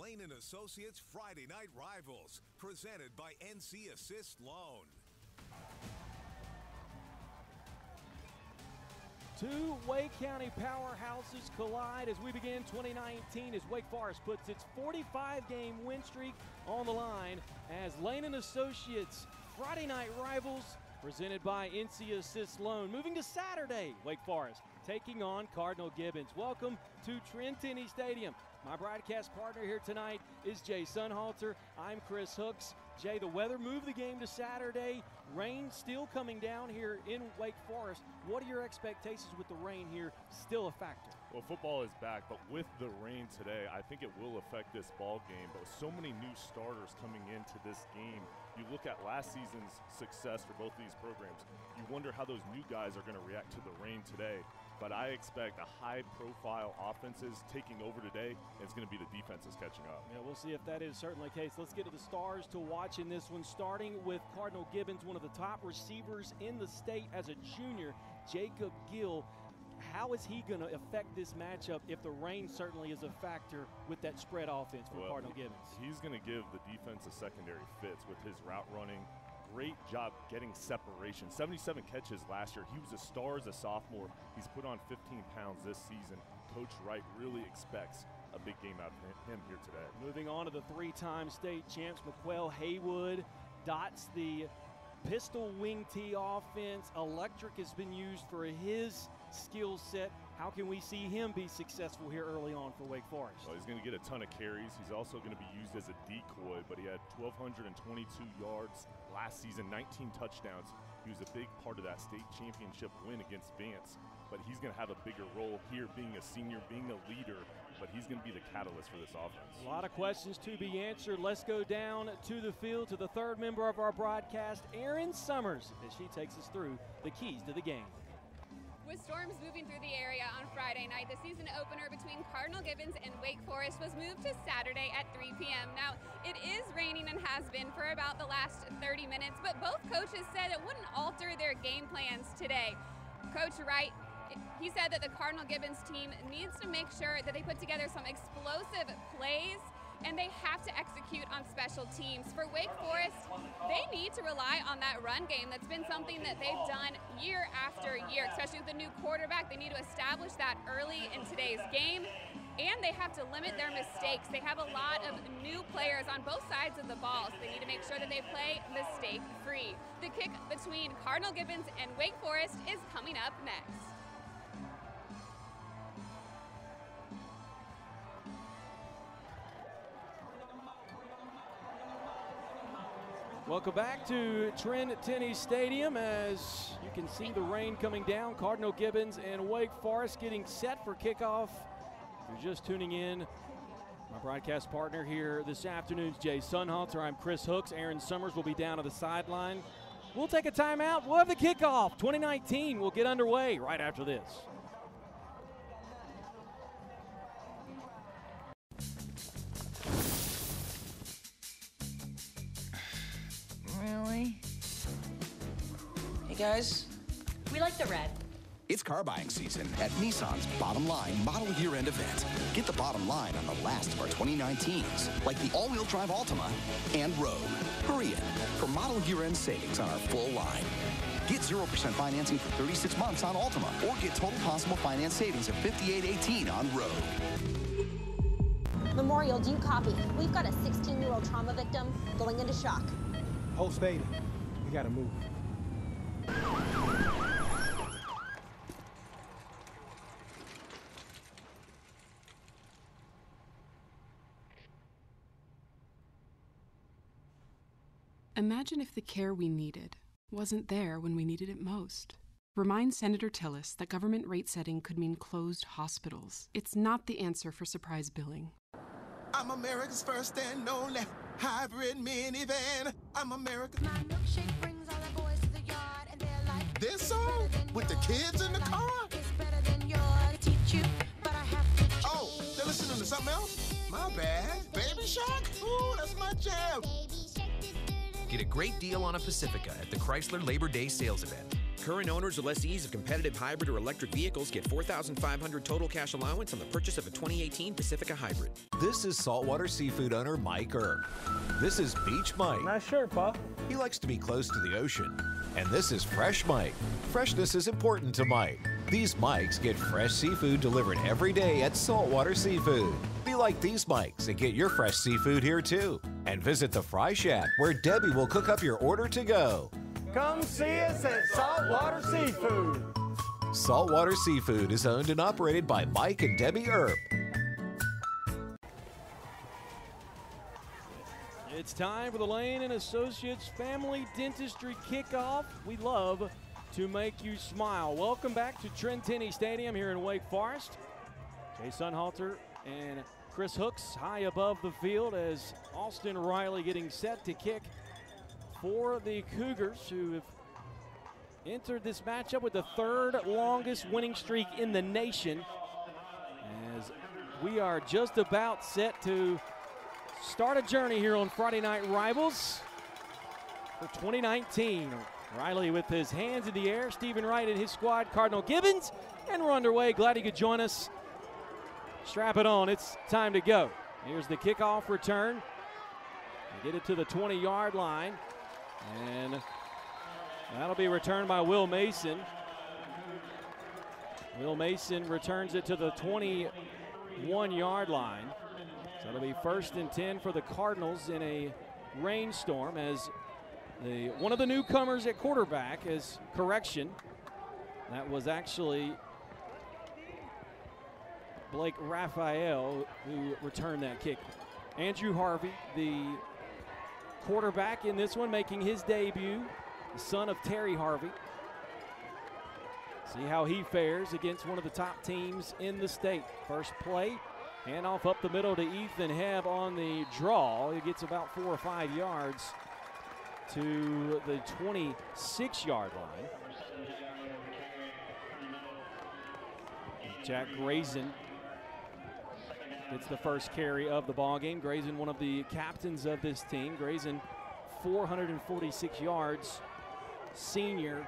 Lane & Associates Friday Night Rivals, presented by NC Assist Loan. Two Wake County powerhouses collide as we begin 2019 as Wake Forest puts its 45-game win streak on the line as Lane & Associates Friday Night Rivals presented by NC Assist Loan. Moving to Saturday, Wake Forest taking on Cardinal Gibbons. Welcome to Trent Tenney Stadium. My broadcast partner here tonight is Jay Sunhalter. I'm Chris Hooks. Jay, the weather moved the game to Saturday. Rain still coming down here in Wake Forest. What are your expectations with the rain here still a factor? Well, football is back, but with the rain today, I think it will affect this ball game. But with so many new starters coming into this game, you look at last season's success for both of these programs, you wonder how those new guys are going to react to the rain today. But I expect a high-profile offenses taking over today, and it's going to be the defenses catching up. Yeah, we'll see if that is certainly the case. Let's get to the stars to watch in this one, starting with Cardinal Gibbons, one of the top receivers in the state as a junior, Jacob Gill. How is he going to affect this matchup if the rain certainly is a factor with that spread offense for Cardinal Gibbons? He's going to give the defense a secondary fits with his route running. Great job getting separation. 77 catches last year. He was a star as a sophomore. He's put on 15 pounds this season. Coach Wright really expects a big game out of him here today. Moving on to the three-time state champs, McQuell Haywood dots the pistol wing tee offense. Electric has been used for his skill set. How can we see him be successful here early on for Wake Forest? Well, he's going to get a ton of carries. He's also going to be used as a decoy, but he had 1,222 yards last season, 19 touchdowns. He was a big part of that state championship win against Vance, but he's going to have a bigger role here being a senior, being a leader, but he's going to be the catalyst for this offense. A lot of questions to be answered. Let's go down to the field to the third member of our broadcast, Erin Summers, as she takes us through the keys to the game. With storms moving through the area on Friday night, the season opener between Cardinal Gibbons and Wake Forest was moved to Saturday at 3 p.m. Now, it is raining and has been for about the last 30 minutes, but both coaches said it wouldn't alter their game plans today. Coach Wright, he said that the Cardinal Gibbons team needs to make sure that they put together some explosive plays, and they have to execute on special teams. For Wake Forest, they need to rely on that run game. That's been something that they've done year after year, especially with the new quarterback. They need to establish that early in today's game, and they have to limit their mistakes. They have a lot of new players on both sides of the ball, so they need to make sure that they play mistake-free. The kick between Cardinal Gibbons and Wake Forest is coming up next. Welcome back to Trent Tenney Stadium. As you can see the rain coming down, Cardinal Gibbons and Wake Forest getting set for kickoff. If you're just tuning in, my broadcast partner here this afternoon is Jay Sunhalter. I'm Chris Hooks. Erin Summers will be down to the sideline. We'll take a timeout. We'll have the kickoff. 2019 will get underway right after this. Really? Hey guys, we like the red. It's car buying season at Nissan's Bottom Line Model Year-End event. Get the bottom line on the last of our 2019s, like the all-wheel drive Altima and Rogue. Hurry in for model year-end savings on our full line. Get 0% financing for 36 months on Altima, or get total possible finance savings of $58.18 on Rogue. Memorial, do you copy? We've got a 16-year-old trauma victim going into shock. Hold steady. We gotta move. Imagine if the care we needed wasn't there when we needed it most. Remind Senator Tillis that government rate setting could mean closed hospitals. It's not the answer for surprise billing. I'm America's first and only hybrid minivan. I'm America's. My milkshake brings all the boys to the yard, and they're like, this song with the kids in the car? It's better than yours. Teach you, but I have to. Oh, they're listening to something else? My bad. Baby Shark? Ooh, that's my jam. Get a great deal on a Pacifica at the Chrysler Labor Day sales event. Current owners or lessees of competitive hybrid or electric vehicles get $4,500 total cash allowance on the purchase of a 2018 Pacifica Hybrid. This is saltwater seafood owner Mike Earp. This is Beach Mike. Nice shirt, Pa. He likes to be close to the ocean. And this is Fresh Mike. Freshness is important to Mike. These Mikes get fresh seafood delivered every day at Saltwater Seafood. Be like these Mikes and get your fresh seafood here too. And visit the Fry Shack where Debbie will cook up your order to go. Come see us at Saltwater Seafood. Saltwater Seafood is owned and operated by Mike and Debbie Earp. It's time for the Lane and Associates Family Dentistry Kickoff. We love to make you smile. Welcome back to Trent Tenney Stadium here in Wake Forest. Jay Sunhalter and Chris Hooks high above the field as Austin Riley getting set to kick for the Cougars, who have entered this matchup with the third longest winning streak in the nation, as we are just about set to start a journey here on Friday Night Rivals for 2019. Riley with his hands in the air, Stephen Wright and his squad, Cardinal Gibbons, and we're underway. Glad you could join us. Strap it on, it's time to go. Here's the kickoff return. They get it to the 20-yard line, and that'll be returned by Will Mason. Will Mason returns it to the 21-yard line. So it'll be 1st and 10 for the Cardinals in a rainstorm, as one of the newcomers at quarterback is correction. That was actually Blake Raphael who returned that kick. Andrew Harvey, the quarterback in this one, making his debut, the son of Terry Harvey. See how he fares against one of the top teams in the state. First play, handoff up the middle to Ethan Hebb on the draw. He gets about 4 or 5 yards to the 26-yard line. Jack Grayson gets the first carry of the ball game. Grayson, one of the captains of this team. Grayson, 446 yards, senior.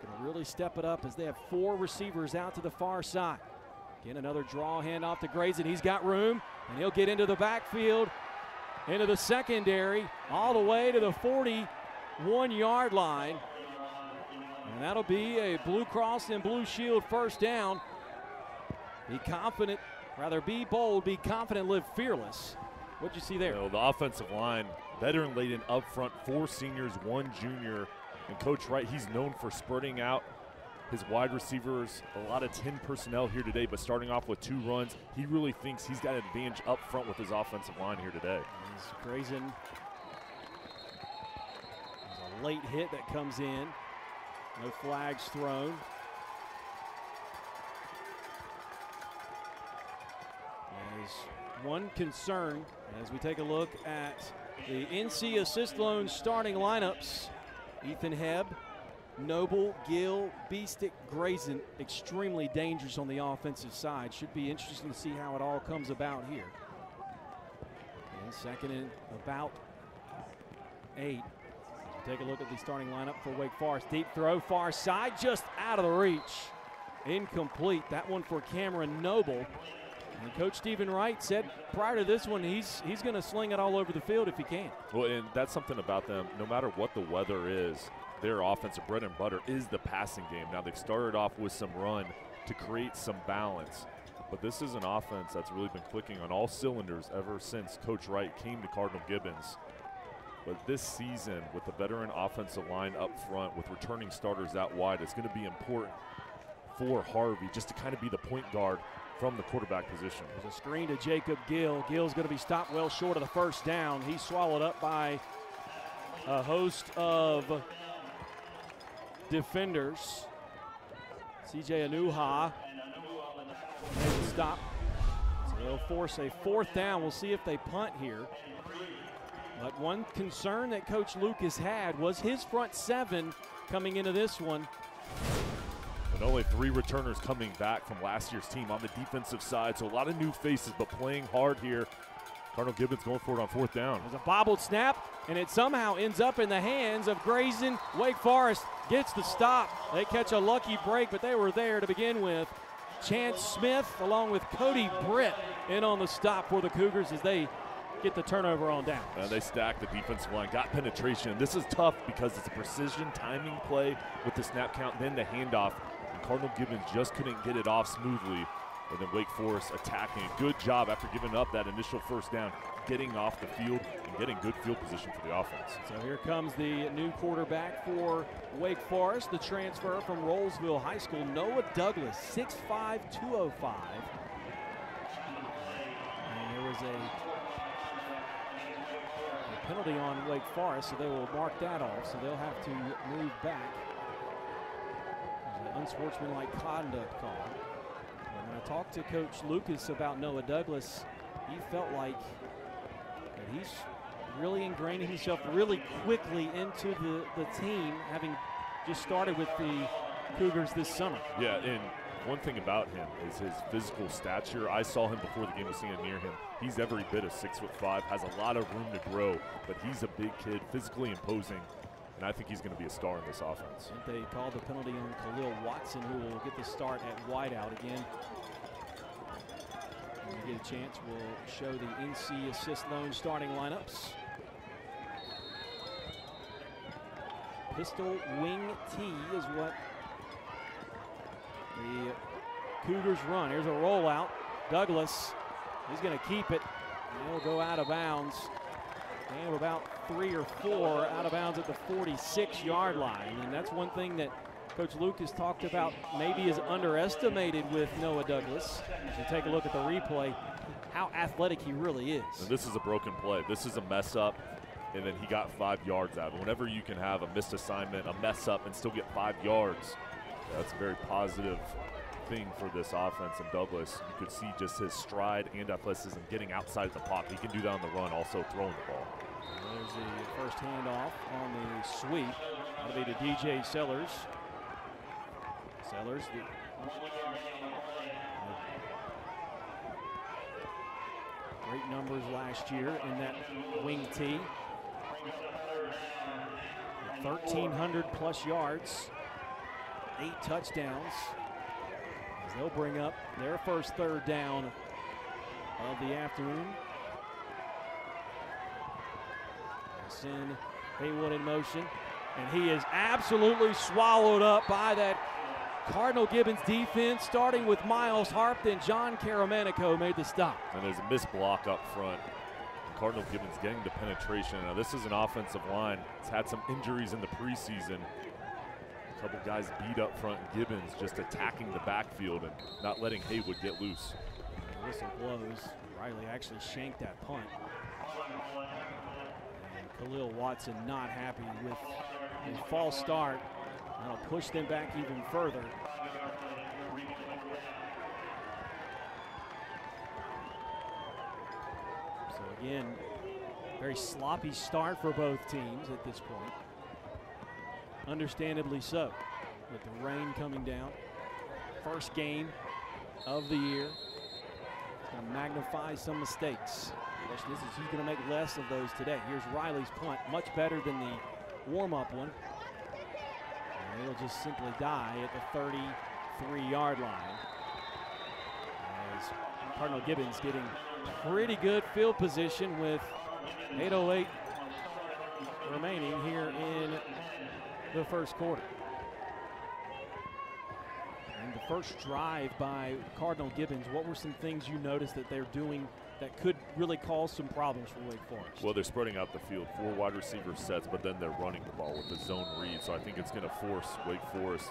Going to really step it up as they have 4 receivers out to the far side. Again, another draw handoff to Grayson. He's got room, and he'll get into the backfield, into the secondary, all the way to the 41-yard line. And that'll be a Blue Cross and Blue Shield first down. Be confident, rather be bold, be confident, live fearless. What'd you see there? You know, the offensive line, veteran laden up front, 4 seniors, 1 junior. And Coach Wright, he's known for spreading out his wide receivers, a lot of 10 personnel here today, but starting off with 2 runs, he really thinks he's got an advantage up front with his offensive line here today. Grayson, there's a late hit that comes in. No flags thrown. There's one concern as we take a look at the NC Assist Loan starting lineups. Ethan Hebb, Noble, Gill, Beestick, Grayson, extremely dangerous on the offensive side. Should be interesting to see how it all comes about here. And second and about 8. Take a look at the starting lineup for Wake Forest. Deep throw, far side, just out of the reach. Incomplete. That one for Cameron Noble. And Coach Stephen Wright said prior to this one, he's going to sling it all over the field if he can. Well, and that's something about them. No matter what the weather is, their offensive bread and butter is the passing game. Now, they've started off with some run to create some balance. But this is an offense that's really been clicking on all cylinders ever since Coach Wright came to Cardinal Gibbons. But this season, with the veteran offensive line up front, with returning starters out wide, it's going to be important for Harvey just to kind of be the point guard from the quarterback position. There's a screen to Jacob Gill. Gill's going to be stopped well short of the first down. He's swallowed up by a host of defenders. CJ Anuha makes a stop. So they'll force a 4th down. We'll see if they punt here. But one concern that Coach Lucas had was his front 7 coming into this one. And only 3 returners coming back from last year's team on the defensive side. So a lot of new faces, but playing hard here Cardinal Gibbons going for it on 4th down. There's a bobbled snap, and it somehow ends up in the hands of Grayson. Wake Forest gets the stop. They catch a lucky break, but they were there to begin with. Chance Smith along with Cody Britt in on the stop for the Cougars as they get the turnover on down. They stacked the defensive line, got penetration. This is tough because it's a precision timing play with the snap count, then the handoff. And Cardinal Gibbons just couldn't get it off smoothly. And then Wake Forest attacking. Good job after giving up that initial 1st down, getting off the field and getting good field position for the offense. So here comes the new quarterback for Wake Forest, the transfer from Rollsville High School, Noah Douglas, 6'5", 205. And there was a penalty on Wake Forest, so they will mark that off, so they'll have to move back. There's an unsportsmanlike conduct call. When I talked to Coach Lucas about Noah Douglas, he felt like that he's really ingraining himself really quickly into the team, having just started with the Cougars this summer. Yeah, and one thing about him is his physical stature. I saw him before the game, was standing near him. He's every bit of 6'5", has a lot of room to grow, but he's a big kid, physically imposing. And I think he's going to be a star in this offense. They called the penalty on Khalil Watson, who will get the start at wideout again. When we get a chance, we'll show the NC Assist Loan starting lineups. Pistol wing T is what the Cougars run. Here's a rollout. Douglas, he's going to keep it. He'll go out of bounds. And about 3 or 4 out of bounds at the 46-yard line. And that's one thing that Coach Lucas talked about maybe is underestimated with Noah Douglas. As you take a look at the replay, how athletic he really is. And this is a broken play. This is a mess up, and then he got 5 yards out of it. Whenever you can have a missed assignment, a mess up, and still get 5 yards, that's a very positive thing for this offense. And Douglas, you could see just his stride and athleticism getting outside the pocket. He can do that on the run, also throwing the ball. There's the first handoff on the sweep. That'll be to DJ Sellers. Sellers, great numbers last year in that wing T. 1,300 plus yards, 8 touchdowns. As they'll bring up their first 3rd down of the afternoon. Send Haywood in motion, and he is absolutely swallowed up by that Cardinal Gibbons defense, starting with Miles Harp, then John Caramanico made the stop. And there's a missed block up front. Cardinal Gibbons getting the penetration. Now this is an offensive line. It's had some injuries in the preseason. A couple guys beat up front. Gibbons just attacking the backfield and not letting Haywood get loose. The whistle blows. Riley actually shanked that punt. And Khalil Watson not happy with a false start. That'll push them back even further. So again, very sloppy start for both teams at this point. Understandably so, with the rain coming down. First game of the year. It's going to magnify some mistakes. The question is who's going to make less of those today. Here's Riley's punt, much better than the warm-up one. And it'll just simply die at the 33-yard line. As Cardinal Gibbons getting pretty good field position with 8:08 remaining here in the first quarter. And the first drive by Cardinal Gibbons, what were some things you noticed that they're doing that could really cause some problems for Wake Forest? Well, they're spreading out the field, 4 wide receiver sets, but then they're running the ball with the zone read. So I think it's going to force Wake Forest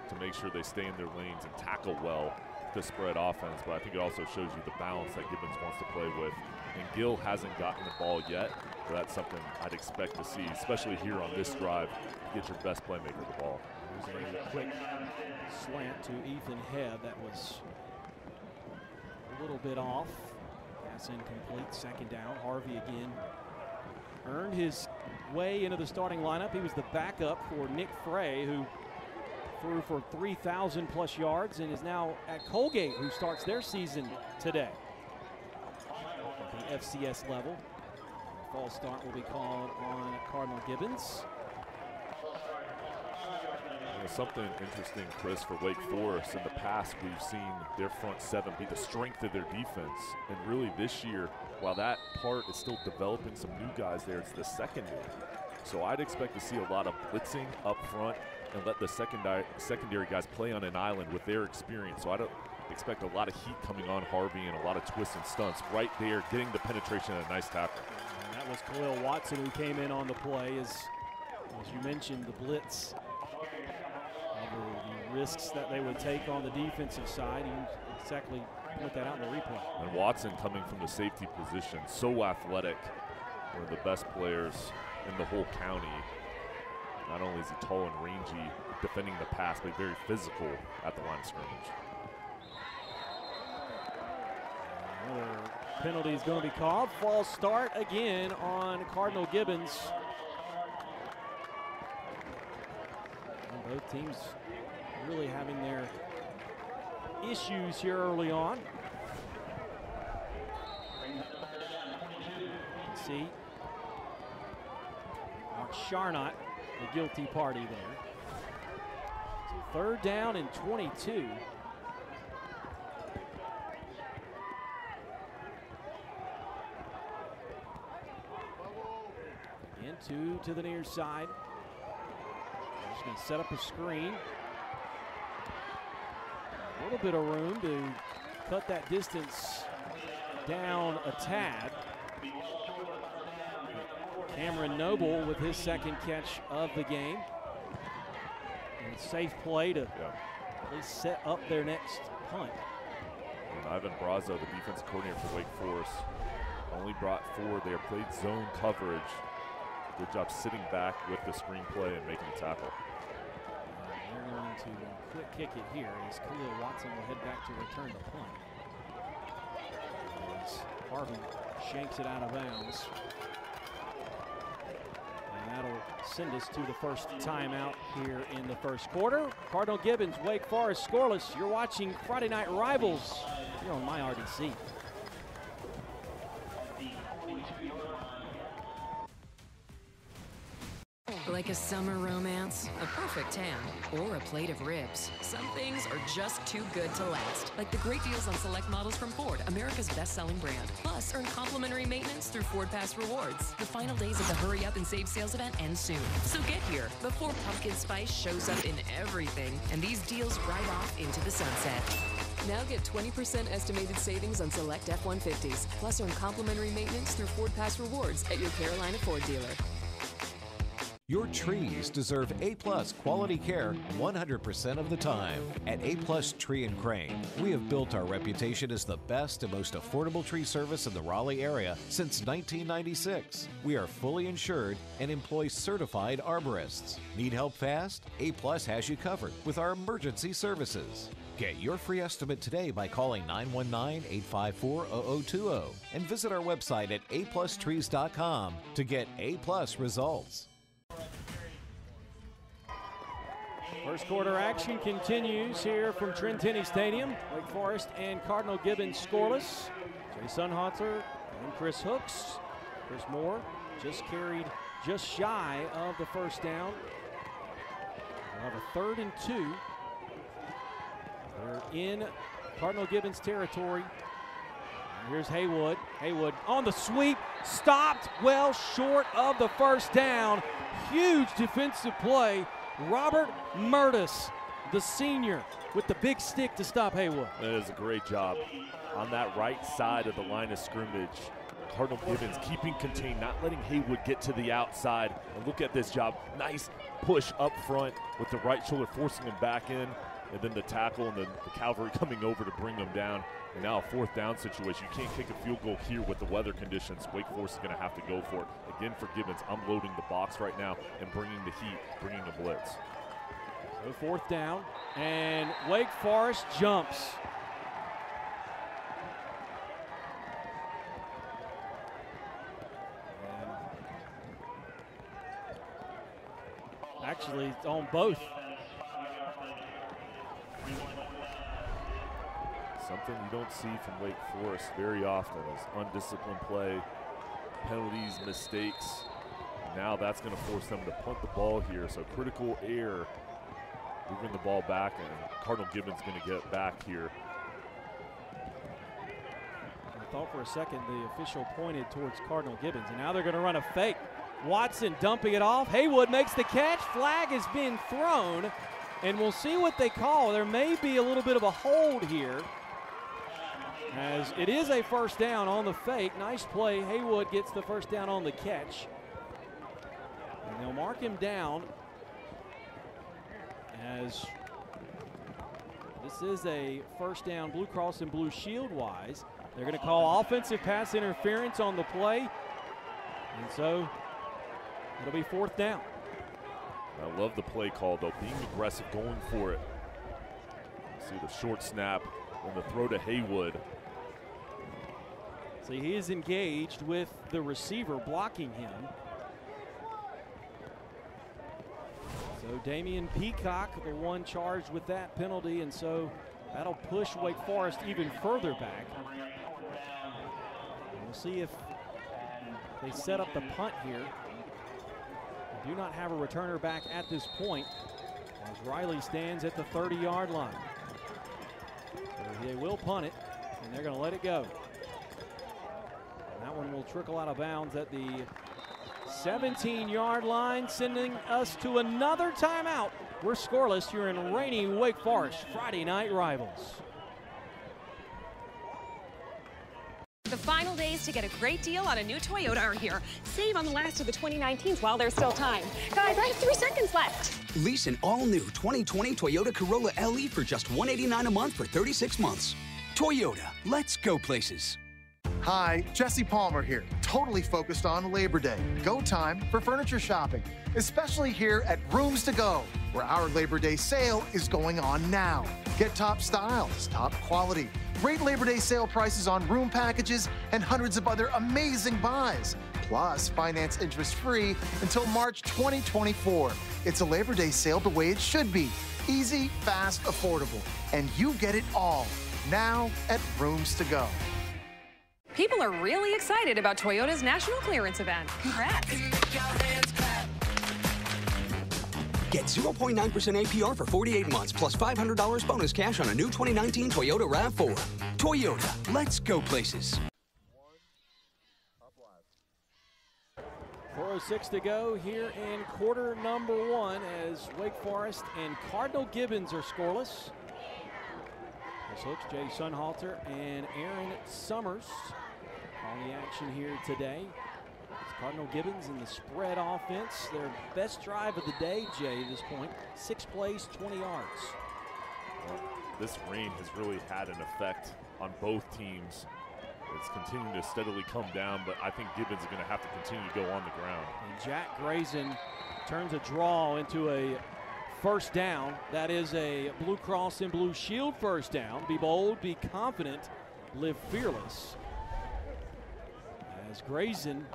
to make sure they stay in their lanes and tackle well the spread offense. But I think it also shows you the balance that Gibbons wants to play with. And Gill hasn't gotten the ball yet, but that's something I'd expect to see, especially here on this drive, to get your best playmaker the ball. There's a quick slant to Ethan Hebb that was a little bit off. Pass incomplete, 2nd down. Harvey again earned his way into the starting lineup. He was the backup for Nick Frey, who threw for 3,000 plus yards and is now at Colgate, who starts their season today. FCS level. False start will be called on Cardinal Gibbons. Something interesting, Chris, for Wake Forest. In the past, we've seen their front seven be the strength of their defense. And really this year, while that part is still developing some new guys there, it's the secondary. So I'd expect to see a lot of blitzing up front and let the secondary guys play on an island with their experience. So I don't expect a lot of heat coming on Harvey and a lot of twists and stunts. Right there, getting the penetration and a nice tackle. And that was Khalil Watson who came in on the play. As you mentioned, the blitz. The risks that they would take on the defensive side. He exactly put that out in the replay. And Watson coming from the safety position, so athletic, one of the best players in the whole county. Not only is he tall and rangy, defending the pass, but very physical at the line of scrimmage. Another penalty is going to be called. False start again on Cardinal Gibbons. And both teams really having their issues here early on. See Mark Charnot, the guilty party there. So 3rd down and 22. Again, 2 to the near side. Just going to set up a screen. A little bit of room to cut that distance down a tad. Cameron Noble with his 2nd catch of the game. And safe play to at least set up their next punt. And Ivan Brazo, the defensive coordinator for Wake Forest, only brought 4 there, played zone coverage. Good job sitting back with the screenplay and making the tackle. They're going to quick kick it here as Khalil Watson will head back to return the punt. As Harvin shanks it out of bounds. And that'll send us to the first timeout here in the first quarter. Cardinal Gibbons, Wake Forest scoreless. You're watching Friday Night Rivals here on MyRDC. Like a summer romance, a perfect tan, or a plate of ribs. Some things are just too good to last. Like the great deals on select models from Ford, America's best-selling brand. Plus, earn complimentary maintenance through Ford Pass Rewards. The final days of the Hurry Up and Save sales event end soon. So get here before pumpkin spice shows up in everything, and these deals ride off into the sunset. Now get 20% estimated savings on select F-150s. Plus, earn complimentary maintenance through Ford Pass Rewards at your Carolina Ford dealer. Your trees deserve A-plus quality care 100% of the time. At A-plus Tree and Crane, we have built our reputation as the best and most affordable tree service in the Raleigh area since 1996. We are fully insured and employ certified arborists. Need help fast? A-plus has you covered with our emergency services. Get your free estimate today by calling 919-854-0020 and visit our website at aplustrees.com to get A-plus results. First quarter action continues here from Trent Tenney Stadium. Wake Forest and Cardinal Gibbons scoreless. Jay Sunhauser and Chris Hooks. Chris Moore just carried just shy of the first down. We'll have a 3rd and 2. They're in Cardinal Gibbons territory. And here's Haywood. Haywood on the sweep, stopped well short of the first down. Huge defensive play. Robert Murtis, the senior, with the big stick to stop Haywood. That is a great job on that right side of the line of scrimmage. Cardinal Gibbons keeping contained, not letting Haywood get to the outside. And look at this job. Nice push up front with the right shoulder, forcing him back in. And then the tackle and the cavalry coming over to bring them down. And now a 4th down situation. You can't kick a field goal here with the weather conditions. Wake Forest is going to have to go for it. Again, for Gibbons, unloading the box right now and bringing the heat, bringing the blitz. So 4th down, and Wake Forest jumps. And actually, on both. Something you don't see from Wake Forest very often is undisciplined play, penalties, mistakes. Now that's going to force them to punt the ball here. So critical error, moving the ball back, and Cardinal Gibbons going to get back here. I thought for a second the official pointed towards Cardinal Gibbons, and now they're going to run a fake. Watson dumping it off. Haywood makes the catch. Flag is being thrown, and we'll see what they call. There may be a little bit of a hold here, as it is a first down on the fake. Nice play. Haywood gets the first down on the catch. And they'll mark him down, as this is a first down Blue Cross and Blue Shield wise. They're going to call offensive pass interference on the play, and so it'll be fourth down. I love the play call, though, being aggressive, going for it. See the short snap and the throw to Haywood. See, he is engaged with the receiver blocking him. So Damian Peacock, the one charged with that penalty, and so that'll push Wake Forest even further back. We'll see if they set up the punt here. They do not have a returner back at this point, as Riley stands at the 30-yard line. So they will punt it, and they're going to let it go. And that one will trickle out of bounds at the 17-yard line, sending us to another timeout. We're scoreless here in rainy Wake Forest. Friday night rivals. The final days to get a great deal on a new Toyota are here. Save on the last of the 2019s while there's still time. Guys, I have 3 seconds left. Lease an all-new 2020 Toyota Corolla LE for just $189 a month for 36 months. Toyota, let's go places. Hi, Jesse Palmer here, totally focused on Labor Day. Go time for furniture shopping, especially here at Rooms to Go, where our Labor Day sale is going on now. Get top styles, top quality, great Labor Day sale prices on room packages, and hundreds of other amazing buys. Plus, finance interest-free until March 2024. It's a Labor Day sale the way it should be. Easy, fast, affordable. And you get it all now at Rooms to Go. People are really excited about Toyota's national clearance event. Congrats. Get 0.9% APR for 48 months plus $500 bonus cash on a new 2019 Toyota RAV4. Toyota, let's go places. 4:06 to go here in quarter number 1, as Wake Forest and Cardinal Gibbons are scoreless. This looks Jay Sunhalter and Aaron Summers on the action here today. It's Cardinal Gibbons in the spread offense. Their best drive of the day, Jay, at this point. 6 plays, 20 yards. Well, this rain has really had an effect on both teams. It's continuing to steadily come down, but I think Gibbons is going to have to continue to go on the ground. And Jack Grayson turns a draw into a first down. That is a Blue Cross and Blue Shield first down. Be bold, be confident, live fearless. As Grayson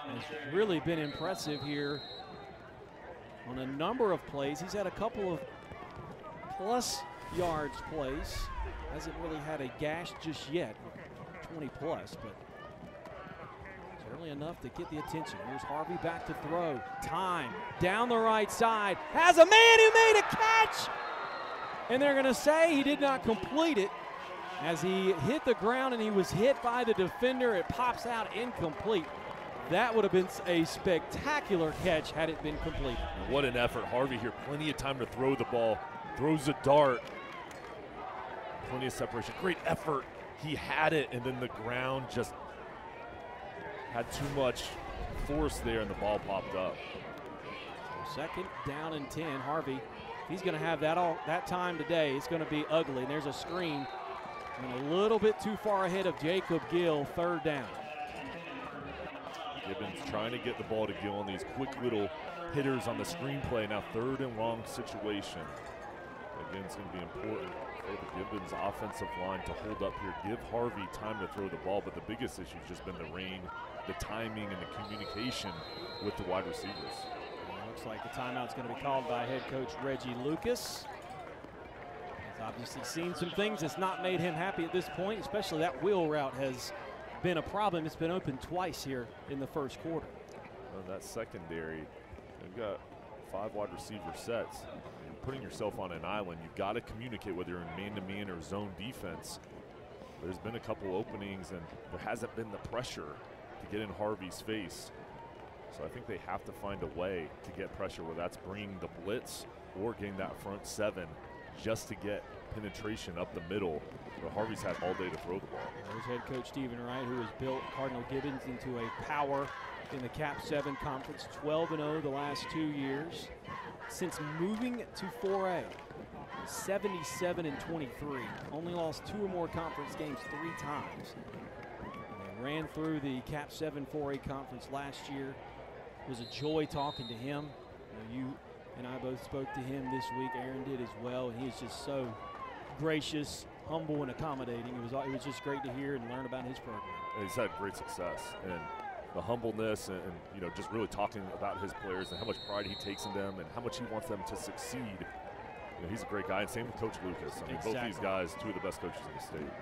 has really been impressive here on a number of plays. He's had a couple of plus yards plays. Hasn't really had a gash just yet, 20 plus, but it's early enough to get the attention. Here's Harvey back to throw. Time down the right side. Has a man who made a catch, and they're going to say he did not complete it. As he hit the ground and he was hit by the defender, it pops out incomplete. That would have been a spectacular catch had it been complete. And what an effort. Harvey here, plenty of time to throw the ball. Throws a dart. Plenty of separation. Great effort. He had it, and then the ground just had too much force there, and the ball popped up. So second down and 10. Harvey, if he's going to have that time today, it's going to be ugly. And there's a screen. And a little bit too far ahead of Jacob Gill, third down. Gibbons trying to get the ball to Gill on these quick little hitters on the screenplay. Now third and long situation. Again, it's going to be important for the Gibbons offensive line to hold up here. Give Harvey time to throw the ball, but the biggest issue has just been the rain, the timing, and the communication with the wide receivers. Looks like the timeout's going to be called by head coach Reggie Lucas. obviously seen some things that's not made him happy at this point, especially that wheel route has been a problem. It's been open twice here in the first quarter. On that secondary, you've got 5 wide receiver sets. You're putting yourself on an island. You've got to communicate whether you're in man-to-man or zone defense. There's been a couple openings, and there hasn't been the pressure to get in Harvey's face. So I think they have to find a way to get pressure, whether that's bringing the blitz or getting that front 7 just to get penetration up the middle. But Harvey's had all day to throw the ball. There's head coach Stephen Wright, who has built Cardinal Gibbons into a power in the Cap 7 conference, 12-0 the last 2 years. Since moving to 4A, 77-23. Only lost 2 or more conference games 3 times. And they ran through the Cap 7 4A conference last year. It was a joy talking to him. You and I both spoke to him this week. Aaron did as well, and he's just so gracious, humble, and accommodating. It was just great to hear and learn about his program. And he's had great success, and the humbleness, and you know, just really talking about his players and how much pride he takes in them and how much he wants them to succeed. You know, he's a great guy, and same with Coach Lucas. I mean, both these guys, 2 of the best coaches in the state.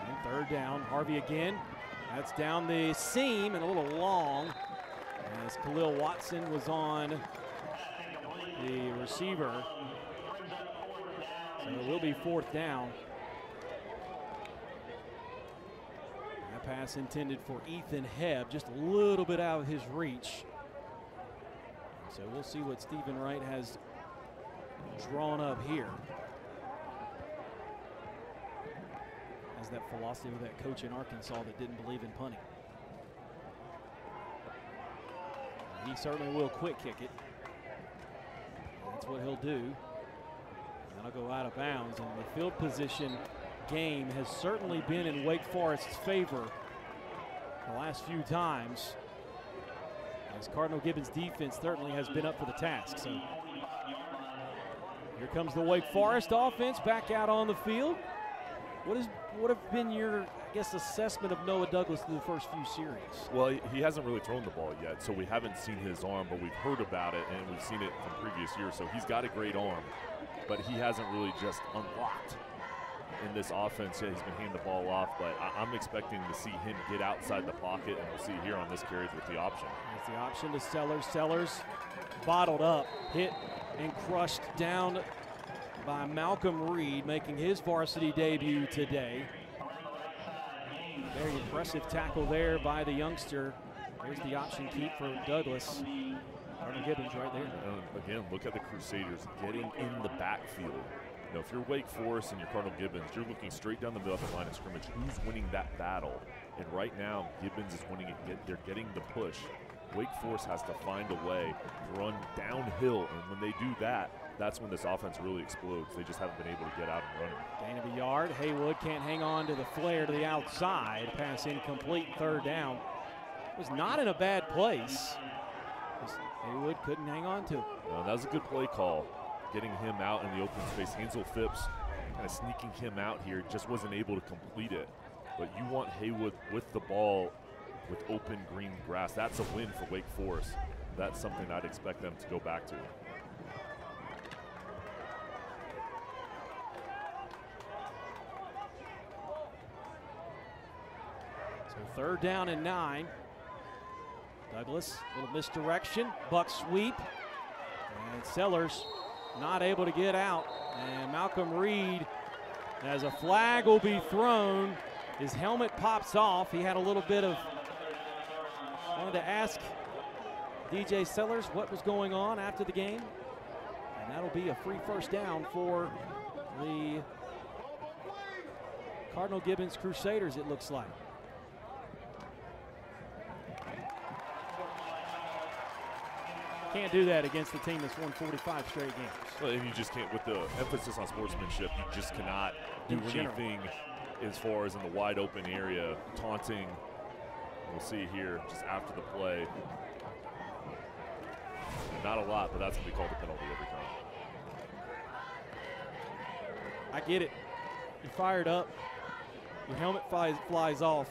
And third down, Harvey again. That's down the seam and a little long, as Khalil Watson was on the receiver. So it will be 4th down. That pass intended for Ethan Hebb, just a little bit out of his reach. So we'll see what Stephen Wright has drawn up here. Has that philosophy of that coach in Arkansas that didn't believe in punting. He certainly will quick kick it. That's what he'll do. That'll go out of bounds, and the field position game has certainly been in Wake Forest's favor the last few times, as Cardinal Gibbons defense certainly has been up for the task. So here comes the Wake Forest offense back out on the field. What have been your, I guess, assessment of Noah Douglas through the first few series? Well, he hasn't really thrown the ball yet, so we haven't seen his arm, but we've heard about it, and we've seen it from previous years. So he's got a great arm, but he hasn't really just unlocked in this offense yet. He's been handing the ball off, but I'm expecting to see him get outside the pocket, and we'll see here on this carry with the option. It's the option to Sellers. Sellers bottled up, hit and crushed down by Malcolm Reed, making his varsity debut today. Very impressive tackle there by the youngster. There's the option keep for Douglas. Cardinal Gibbons right there. Again, look at the Crusaders getting in the backfield. You know, if you're Wake Forest and you're Cardinal Gibbons, you're looking straight down the middle of the line of scrimmage. Who's winning that battle? And right now, Gibbons is winning it. They're getting the push. Wake Forest has to find a way to run downhill, and when they do that, that's when this offense really explodes. They just haven't been able to get out and run it. Gain of a yard. Haywood can't hang on to the flare to the outside. Pass incomplete, 3rd down. Was not in a bad place. Haywood couldn't hang on to it. No, that was a good play call, getting him out in the open space. Hansel Phipps kind of sneaking him out here, just wasn't able to complete it. But you want Haywood with the ball with open green grass. That's a win for Wake Forest. That's something I'd expect them to go back to. So 3rd down and 9. Douglas, little misdirection, buck sweep, and Sellers not able to get out. And Malcolm Reed, as a flag will be thrown, his helmet pops off. He had a little bit of, wanted to ask DJ Sellers what was going on after the game. And that'll be a free 1st down for the Cardinal Gibbons Crusaders, it looks like. Can't do that against the team that's won 45 straight games. Well, and you just can't, with the emphasis on sportsmanship, you just cannot do anything as far as in the wide open area, taunting. We'll see here just after the play. Not a lot, but that's going to be called a penalty every time. I get it. You're fired up. Your helmet flies off.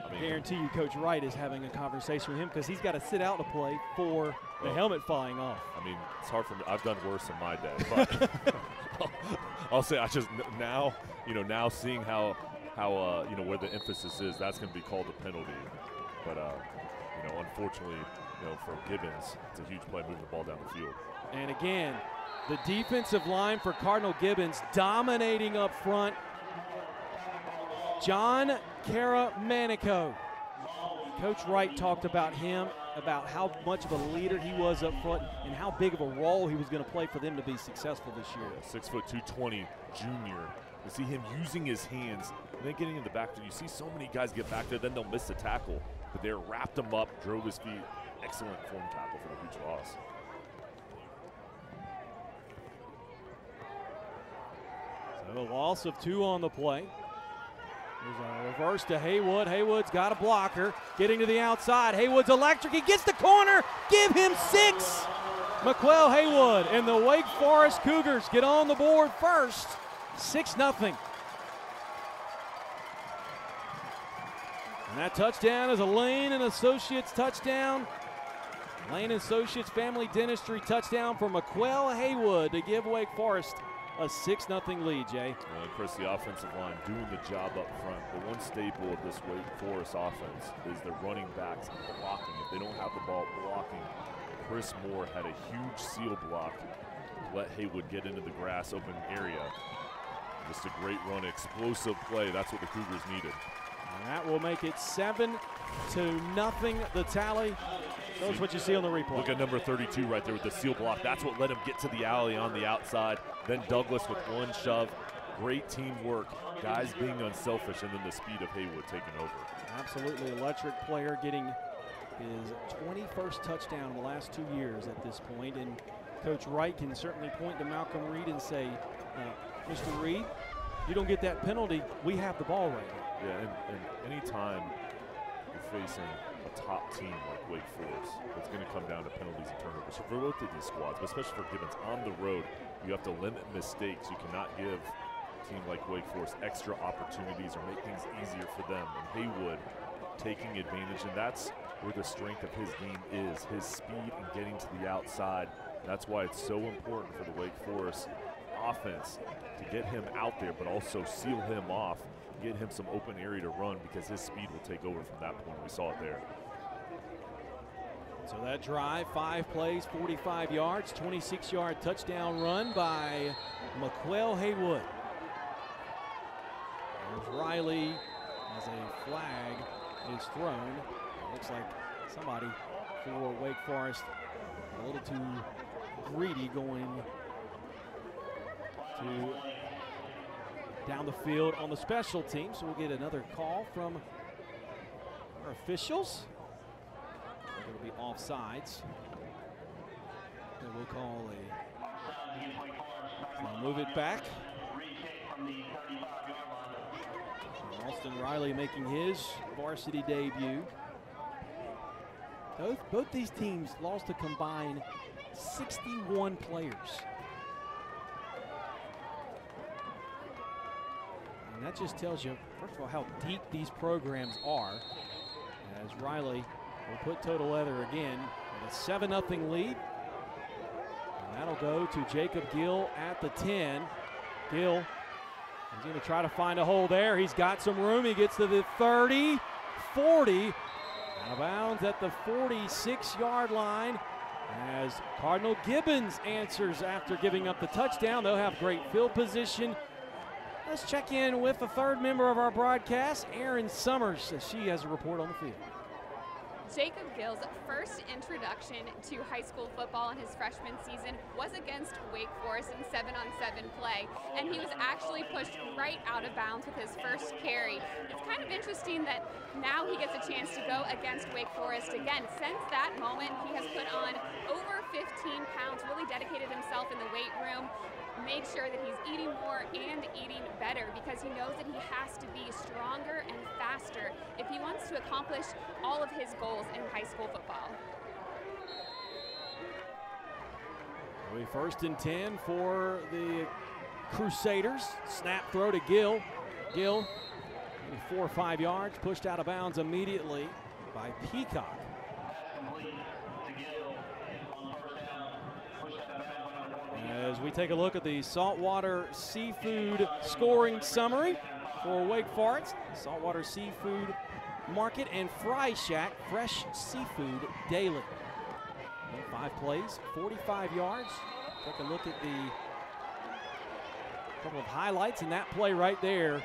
I guarantee you Coach Wright is having a conversation with him because he's got to sit out a play for The helmet falling off. I mean, it's hard for me. I've done worse in my day. But I'll say I just now, now seeing how where the emphasis is, that's going to be called a penalty. But, unfortunately, for Gibbons, it's a huge play moving the ball down the field. And again, the defensive line for Cardinal Gibbons dominating up front. John Caramanico. Coach Wright talked about him, about how much of a leader he was up front and how big of a role he was going to play for them to be successful this year. 6'2", 220 junior. You see him using his hands and then getting in the back there. You see so many guys get back there, then they'll miss the tackle. But they wrapped him up, drove his feet. Excellent form tackle for the huge loss. So a loss of 2 on the play. There's a reverse to Haywood. Haywood's got a blocker. Getting to the outside. Haywood's electric. He gets the corner. Give him 6. McQuell Haywood and the Wake Forest Cougars get on the board first. 6-0. And that touchdown is a Lane and Associates touchdown. Lane and Associates Family Dentistry touchdown for McQuell Haywood to give Wake Forest a 6-0 lead, Jay. And Chris, the offensive line doing the job up front. The one staple of this Wake Forest offense is the running backs blocking. If they don't have the ball blocking, Chris Moore had a huge seal block to let Haywood get into the grass open area. Just a great run, explosive play. That's what the Cougars needed. And that will make it 7-0 the tally. Shows what you see on the replay. Look at number 32 right there with the seal block. That's what led him get to the alley on the outside. Then Douglas with one shove. Great teamwork. Guys being unselfish, and then the speed of Haywood taking over. Absolutely electric player, getting his 21st touchdown in the last 2 years at this point. And Coach Wright can certainly point to Malcolm Reed and say, Mr. Reed, you don't get that penalty, we have the ball right now. Yeah, and anytime you're facing a top team like Wake Forest, it's going to come down to penalties and turnovers. For both of these squads, but especially for Gibbons, on the road, you have to limit mistakes. You cannot give a team like Wake Forest extra opportunities or make things easier for them. And Haywood taking advantage, and that's where the strength of his game is, his speed and getting to the outside. That's why it's so important for the Wake Forest offense to get him out there, but also seal him off, get him some open area to run, because his speed will take over from that point. We saw it there. So that drive, 5 plays, 45 yards, 26-yard touchdown run by McQuell Haywood. There's Riley as a flag is thrown. It looks like somebody for Wake Forest a little too greedy going to down the field on the special team. So we'll get another call from our officials. It'll be offsides. And we'll call we'll move it back. Austin Riley making his varsity debut. Both these teams lost a combined 61 players. And that just tells you, first of all, how deep these programs are. As Riley will put Total Leather again with a 7-0 lead. And that'll go to Jacob Gill at the 10. Gill is going to try to find a hole there. He's got some room. He gets to the 30, 40. Out of bounds at the 46-yard line as Cardinal Gibbons answers after giving up the touchdown. They'll have great field position. Let's check in with the third member of our broadcast, Erin Summers, as she has a report on the field. Jacob Gill's first introduction to high school football in his freshman season was against Wake Forest in 7-on-7 play, and he was actually pushed right out of bounds with his first carry. It's kind of interesting that now he gets a chance to go against Wake Forest again. Since that moment, he has put on over 15 pounds, really dedicated himself in the weight room, made sure that he's eating more and eating better, because he knows that he has to be stronger and faster if he wants to accomplish all of his goals in high school football. First and 10 for the Crusaders. Snap throw to Gill. Gill, maybe 4 or 5 yards, pushed out of bounds immediately by Peacock. as we take a look at the Saltwater Seafood scoring summary for Wake Forest. Saltwater Seafood Market and Fry Shack, fresh seafood daily. 5 plays, 45 yards. Take a look at the couple of highlights in that play right there.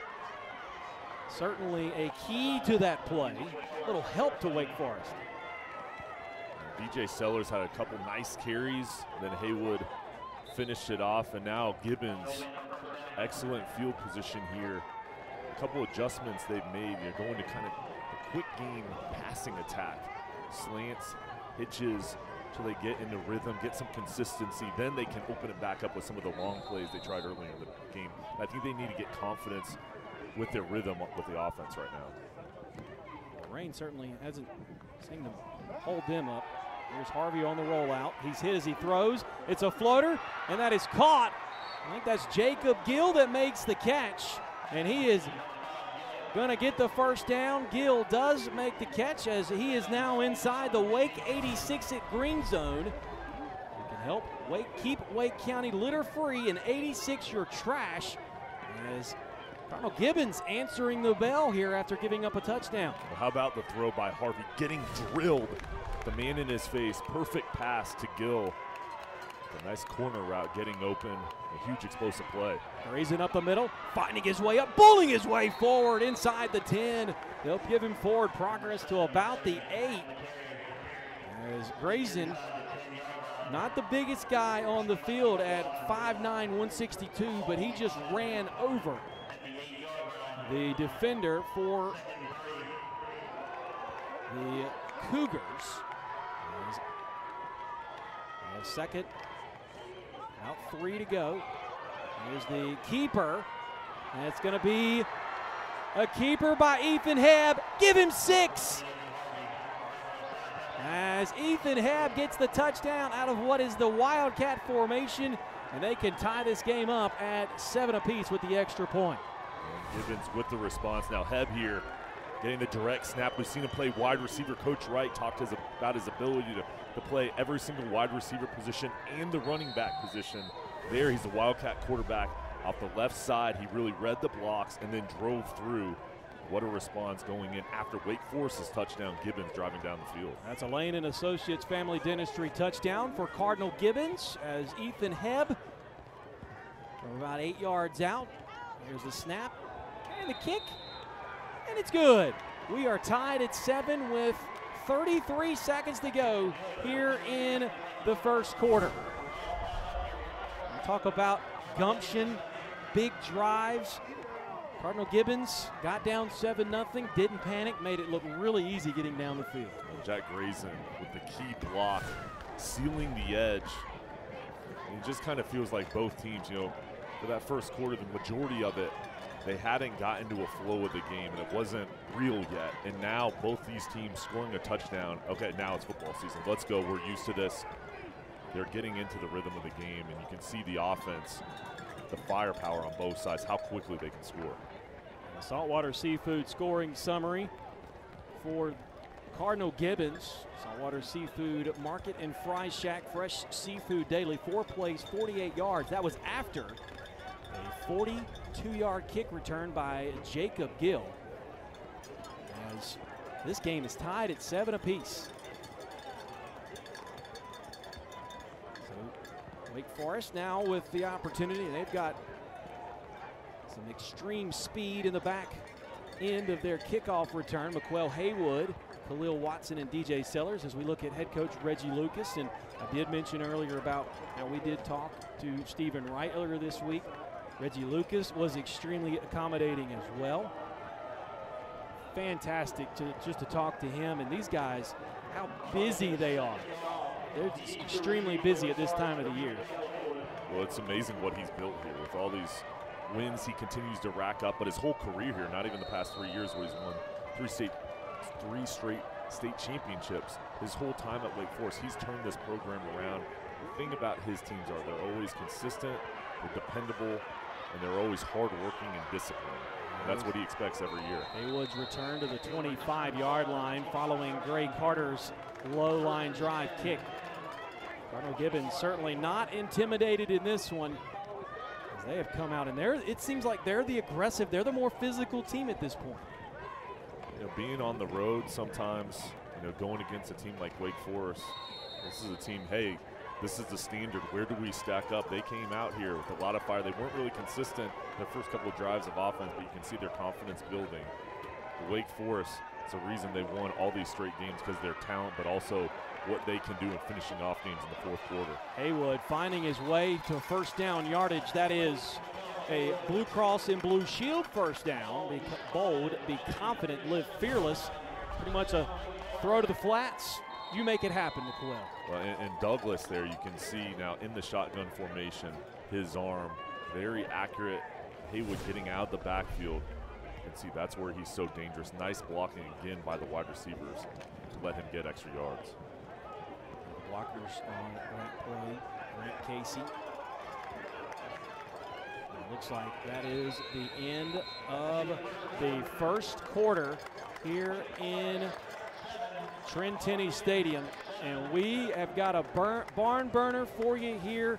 Certainly a key to that play. A little help to Wake Forest. DJ Sellers had a couple nice carries, then Haywood finished it off, and now Gibbons, excellent field position here. A couple adjustments they've made. They're going to kind of a quick game passing attack. Slants, hitches, till they get into rhythm, get some consistency, then they can open it back up with some of the long plays they tried earlier in the game. I think they need to get confidence with their rhythm with the offense right now. Well, Rain certainly hasn't seemed to hold them up. Here's Harvey on the rollout. He's hit as he throws. It's a floater, and that is caught. I think that's Jacob Gill that makes the catch, and he is going to get the first down. Gill does make the catch as he is now inside the Wake 86 at green zone. He can help keep Wake County litter free, and 86 your trash as Cardinal Gibbons answering the bell here after giving up a touchdown. Well, how about the throw by Harvey, getting drilled, the man in his face, perfect pass to Gill. A nice corner route getting open, a huge explosive play. Raising up the middle, finding his way up, bowling his way forward inside the 10. They'll give him forward progress to about the 8. As Grayson, not the biggest guy on the field at 5'9", 162, but he just ran over the defender for the Cougars. Second, about 3 to go. Here's the keeper. And it's going to be a keeper by Ethan Hebb. Give him 6. As Ethan Hebb gets the touchdown out of what is the Wildcat formation, and they can tie this game up at 7 apiece with the extra point. And Gibbons with the response. Now Hebb here getting the direct snap. We've seen him play wide receiver. Coach Wright talked about his ability to play every single wide receiver position and the running back position. There, he's a Wildcat quarterback off the left side. He really read the blocks and then drove through. What a response going in after Wake Forest's touchdown. Gibbons driving down the field. That's a Lane and Associates Family Dentistry touchdown for Cardinal Gibbons as Ethan Hebb from about 8 yards out. Here's the snap and the kick, and it's good. We are tied at 7 with 33 seconds to go here in the first quarter. We'll talk about gumption, big drives. Cardinal Gibbons got down 7-0, didn't panic, made it look really easy getting down the field. Well, Jack Grayson with the key block, sealing the edge. And it just kind of feels like both teams, for that first quarter, the majority of it, they hadn't gotten to a flow of the game, and it wasn't real yet. And now both these teams scoring a touchdown. Okay, now it's football season. Let's go. We're used to this. They're getting into the rhythm of the game, and you can see the offense, the firepower on both sides, how quickly they can score. The Saltwater Seafood scoring summary for Cardinal Gibbons. Saltwater Seafood Market and Fry Shack, fresh seafood daily. 4 plays, 48 yards. That was after a 42-yard kick return by Jacob Gill. As this game is tied at 7 apiece. So Wake Forest now with the opportunity. They've got some extreme speed in the back end of their kickoff return. McQuell Haywood, Khalil Watson, and DJ Sellers as we look at head coach Reggie Lucas. And I did mention earlier about how we did talk to Stephen Wright earlier this week. Reggie Lucas was extremely accommodating as well. Fantastic just to talk to him, and these guys, how busy they are. They're just extremely busy at this time of the year. Well, it's amazing what he's built here with all these wins he continues to rack up, but his whole career here, not even the past 3 years where he's won three straight state championships. His whole time at Wake Forest, he's turned this program around. The thing about his teams are they're always consistent, they're dependable, and they're always hardworking and disciplined. And that's what he expects every year. Haywood's return to the 25-yard line following Gray Carter's low line drive kick. Cardinal Gibbons certainly not intimidated in this one, as they have come out, and it seems like they're the aggressive, they're the more physical team at this point. You know, being on the road sometimes, you know, going against a team like Wake Forest, this is a team, hey, this is the standard. Where do we stack up? They came out here with a lot of fire. They weren't really consistent the first couple of drives of offense, but you can see their confidence building. The Wake Forest, it's a reason they won all these straight games, because of their talent, but also what they can do in finishing off games in the fourth quarter. Haywood finding his way to first down yardage. That is a Blue Cross and Blue Shield first down. Be bold, be confident, live fearless. Pretty much a throw to the flats. You make it happen, McQuell. Well, and Douglas there, you can see now in the shotgun formation, his arm, very accurate. Haywood getting out of the backfield. You can see that's where he's so dangerous. Nice blocking again by the wide receivers to let him get extra yards. Blockers on that play, Grant Casey. It looks like that is the end of the first quarter here in Trentini Stadium, and we have got a barn burner for you here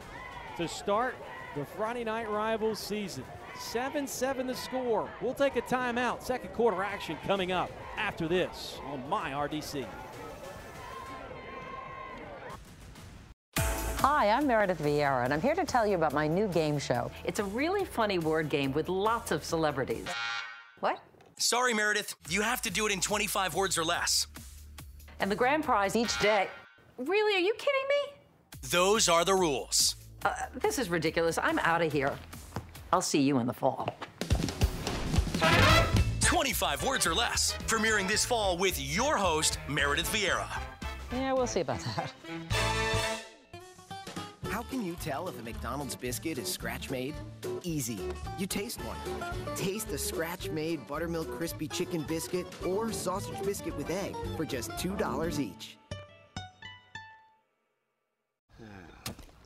to start the Friday Night Rivals season. 7-7 the score. We'll take a timeout. Second quarter action coming up after this on My RDC. Hi, I'm Meredith Vieira, and I'm here to tell you about my new game show. It's a really funny word game with lots of celebrities. What? Sorry, Meredith. You have to do it in 25 words or less. And the grand prize each day. Really? Are you kidding me? Those are the rules. This is ridiculous. I'm out of here. I'll see you in the fall. 25 words or less. Premiering this fall with your host, Meredith Vieira. Yeah, we'll see about that. How can you tell if a McDonald's biscuit is scratch-made? Easy. You taste one. Taste the scratch-made buttermilk crispy chicken biscuit or sausage biscuit with egg for just $2 each.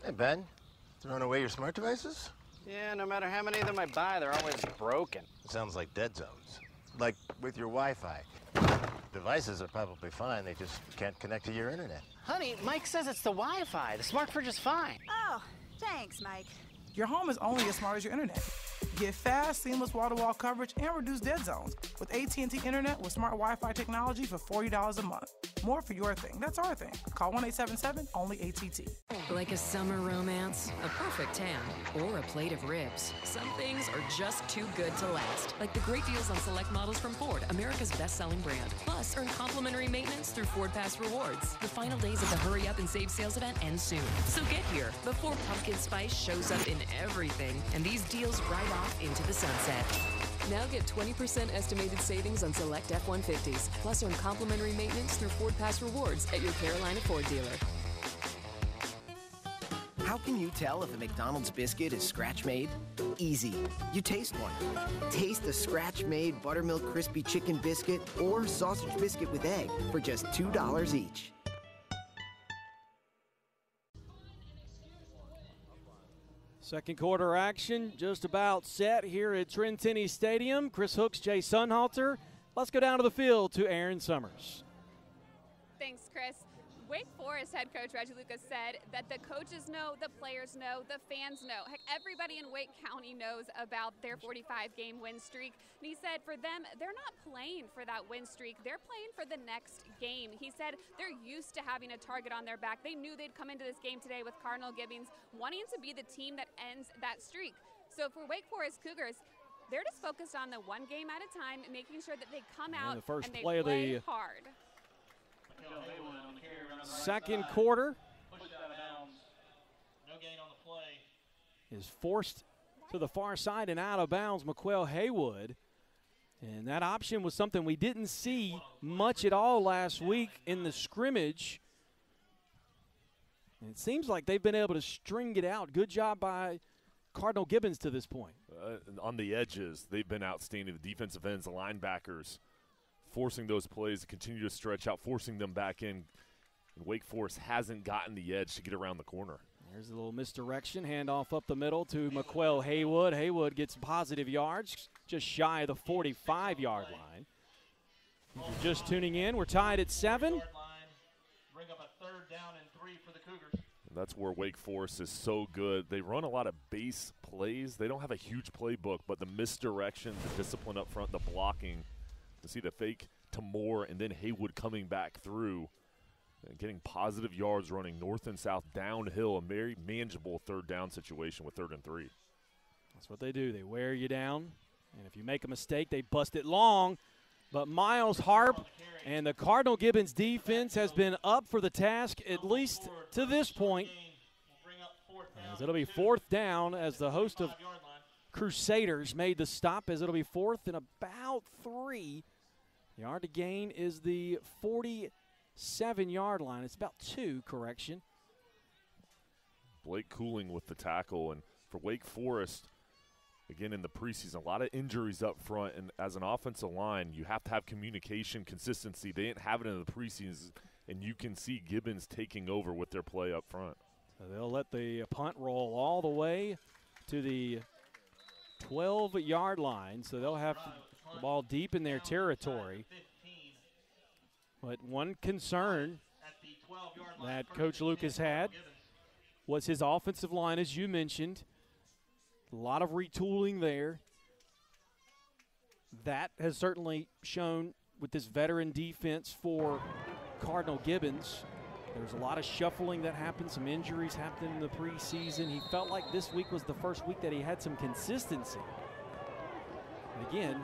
Hey, Ben. Throwing away your smart devices? Yeah, no matter how many of them I buy, they're always broken. Sounds like dead zones. Like with your Wi-Fi. Devices are probably fine, they just can't connect to your internet. Honey, Mike says it's the Wi-Fi. The smart fridge is fine. Oh, thanks, Mike. Your home is only as smart as your internet. Get fast, seamless wall-to-wall coverage and reduce dead zones with AT&T Internet with smart Wi-Fi technology for $40 a month. More for your thing. That's our thing. Call 1-877, only AT&T. Like a summer romance, a perfect tan, or a plate of ribs. Some things are just too good to last. Like the great deals on select models from Ford, America's best-selling brand. Plus, earn complimentary maintenance through Ford Pass Rewards. The final days of the Hurry Up and Save sales event end soon. So get here before pumpkin spice shows up in everything, and these deals ride off into the sunset. Now get 20% estimated savings on select F-150s, plus earn complimentary maintenance through Ford Pass Rewards at your Carolina Ford dealer. How can you tell if a McDonald's biscuit is scratch-made? Easy. You taste one. Taste the scratch-made buttermilk crispy chicken biscuit or sausage biscuit with egg for just $2 each. Second quarter action just about set here at Trentini Stadium. Chris Hooks, Jay Sunhalter. Let's go down to the field to Aaron Summers. Thanks, Chris. Wake Forest head coach Reggie Lucas said that the coaches know, the players know, the fans know. Heck, everybody in Wake County knows about their 45-game win streak. And he said for them, they're not playing for that win streak. They're playing for the next game. He said they're used to having a target on their back. They knew they'd come into this game today with Cardinal Gibbons wanting to be the team that ends that streak. So for Wake Forest Cougars, they're just focused on the one game at a time, making sure that they come out the first and they play play of the hard. Second quarter is forced to the far side and out of bounds. McQuell Haywood, and that option was something we didn't see much at all last week in the scrimmage. And it seems like they've been able to string it out. Good job by Cardinal Gibbons to this point. On the edges, they've been outstanding. The defensive ends, the linebackers, forcing those plays to continue to stretch out, forcing them back in. And Wake Forest hasn't gotten the edge to get around the corner. There's a little misdirection, handoff up the middle to McQuell Haywood. Haywood gets positive yards, just shy of the 45-yard line. If you're just tuning in, we're tied at 7. Bring up a 3rd down and 3 for the Cougars. That's where Wake Forest is so good. They run a lot of base plays. They don't have a huge playbook, but the misdirection, the discipline up front, the blocking, to see the fake to Moore and then Haywood coming back through and getting positive yards running north and south downhill, a very manageable third down situation with 3rd and 3. That's what they do. They wear you down, and if you make a mistake, they bust it long. But Miles Harp and the Cardinal Gibbons defense has been up for the task, at least to this point. As it'll be 4th down as the host of Crusaders made the stop, as it'll be 4th and about 3. The yard to gain is the 47-yard line. It's about 2, correction. Blake Cooling with the tackle, and for Wake Forest, again, in the preseason, a lot of injuries up front, and as an offensive line, you have to have communication, consistency. They didn't have it in the preseason, and you can see Gibbons taking over with their play up front. So they'll let the punt roll all the way to the 12-yard line, so they'll have the ball deep in their territory. But one concern that Coach Lucas had was his offensive line, as you mentioned. A lot of retooling there. That has certainly shown with this veteran defense for Cardinal Gibbons. There's a lot of shuffling that happened. Some injuries happened in the preseason. He felt like this week was the first week that he had some consistency. And again,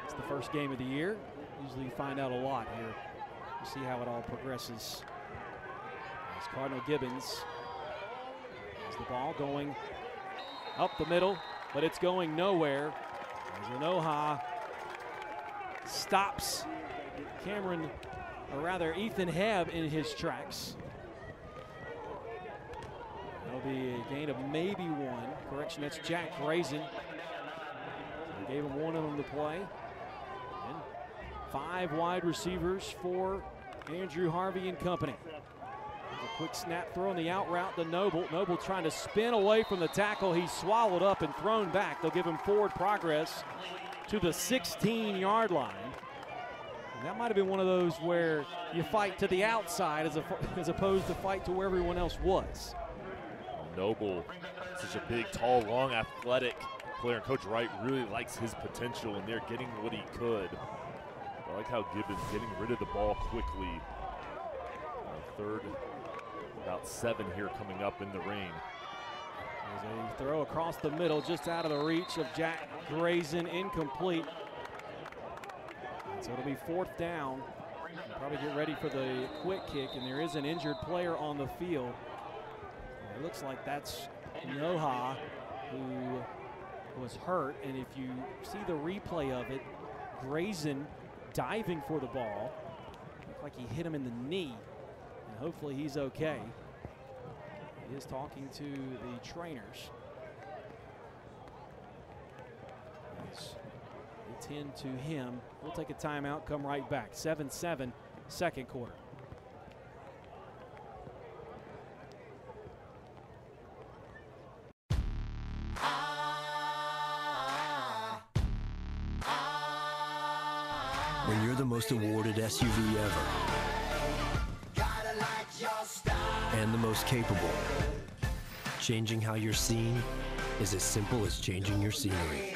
it's the first game of the year. Usually you find out a lot here. We'll see how it all progresses. As Cardinal Gibbons has the ball going up the middle, but it's going nowhere. As Anoha stops Cameron, or rather Ethan Hebb, in his tracks. That'll be a gain of maybe 1. Correction, that's Jack Grayson. They gave him 1 on the play. And 5 wide receivers for Andrew Harvey and company. A quick snap throw on the out route to Noble. Noble trying to spin away from the tackle. He's swallowed up and thrown back. They'll give him forward progress to the 16-yard line. And that might have been one of those where you fight to the outside as opposed to fight to where everyone else was. Noble, such a big, tall, long, athletic player. And Coach Wright really likes his potential, and they're getting what he could. I like how Gibbons getting rid of the ball quickly. 3rd, about 7 here coming up in the rain. There's a throw across the middle, just out of the reach of Jack Grayson, incomplete. So it'll be 4th down. They'll probably get ready for the quick kick, and there is an injured player on the field. It looks like that's Noha, who was hurt, and if you see the replay of it, Grayson diving for the ball. Looked like he hit him in the knee, and hopefully he's okay. He is talking to the trainers. They tend to him. We'll take a timeout, come right back. 7-7, second quarter. When you're the most awarded SUV ever and the most capable, changing how you're seen is as simple as changing your scenery.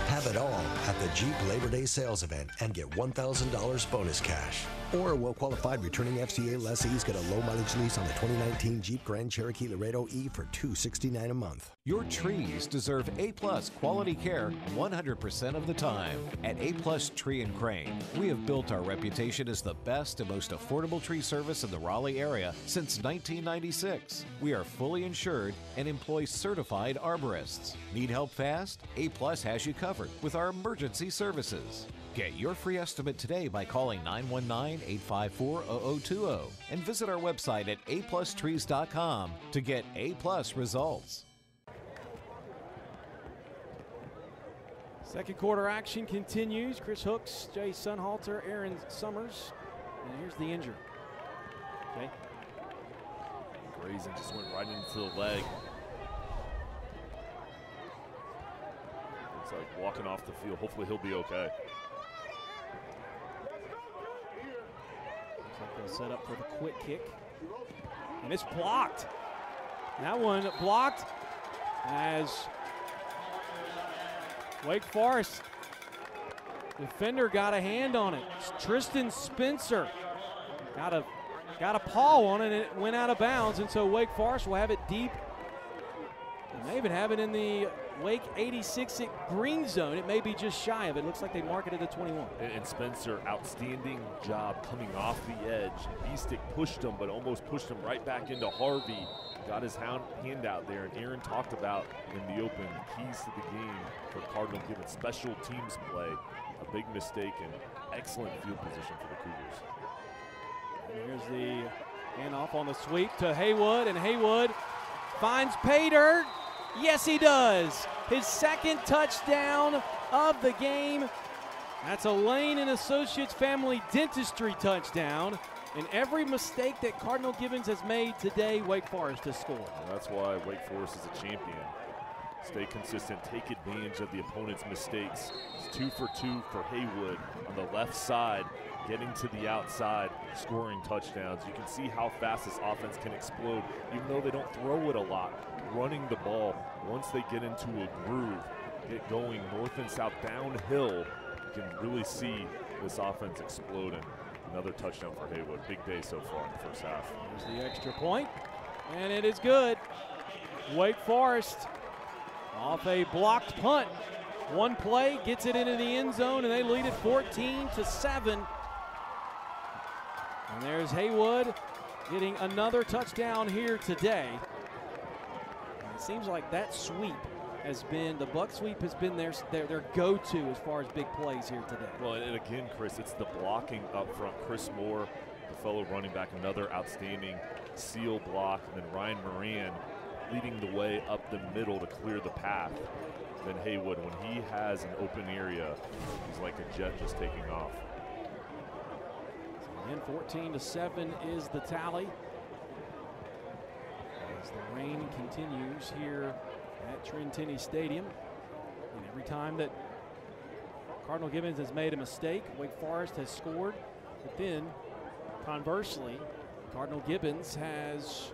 Have it all at the Jeep Labor Day sales event and get $1,000 bonus cash. Or well-qualified returning FCA lessees get a low-mileage lease on the 2019 Jeep Grand Cherokee Laredo E for $269 a month. Your trees deserve A-plus quality care 100% of the time. At A-plus Tree and Crane, we have built our reputation as the best and most affordable tree service in the Raleigh area since 1996. We are fully insured and employ certified arborists. Need help fast? A-plus has you covered with our emergency services. Get your free estimate today by calling 919-854-0020 and visit our website at aplustrees.com to get A-plus results. Second quarter action continues. Chris Hooks, Jay Sunhalter, Aaron Summers, and here's the injury. Okay. Grayson just went right into the leg. Looks like walking off the field. Hopefully he'll be okay. Looks like they'll set up for the quick kick. And it's blocked. That one blocked as Wake Forest defender got a hand on it. Tristan Spencer got a paw on it, and it went out of bounds, and so Wake Forest will have it deep. And they even have it in the Wake 86 green zone. It may be just shy of it. Looks like they marked it at 21. And Spencer, outstanding job coming off the edge. B-Stick pushed him, but almost pushed him right back into Harvey. Got his hand out there, and Aaron talked about in the open keys to the game for Cardinal Gibbons. Special teams play, a big mistake, and excellent field position for the Cougars. And here's the handoff on the sweep to Haywood, and Haywood finds pay dirt. Yes, he does. His second touchdown of the game. That's a Lane and Associates Family Dentistry touchdown. And every mistake that Cardinal Gibbons has made today, Wake Forest has scored. And that's why Wake Forest is a champion. Stay consistent, take advantage of the opponent's mistakes. It's 2 for 2 for Haywood on the left side, getting to the outside, scoring touchdowns. You can see how fast this offense can explode, even though they don't throw it a lot. Running the ball, once they get into a groove, get going north and south downhill, you can really see this offense explode. And another touchdown for Haywood. Big day so far in the first half. Here's the extra point, and it is good. Wake Forest off a blocked punt. One play gets it into the end zone, and they lead it 14-7. And there's Haywood getting another touchdown here today. And it seems like that sweep has been, the Buck sweep has been their go-to as far as big plays here today. Well, and again, Chris, it's the blocking up front. Chris Moore, the fellow running back, another outstanding seal block. And then Ryan Moran leading the way up the middle to clear the path. Then Haywood, when he has an open area, he's like a jet just taking off. And 14-7 is the tally as the rain continues here at Trent Tenney Stadium. And every time that Cardinal Gibbons has made a mistake, Wake Forest has scored. But then, conversely, Cardinal Gibbons has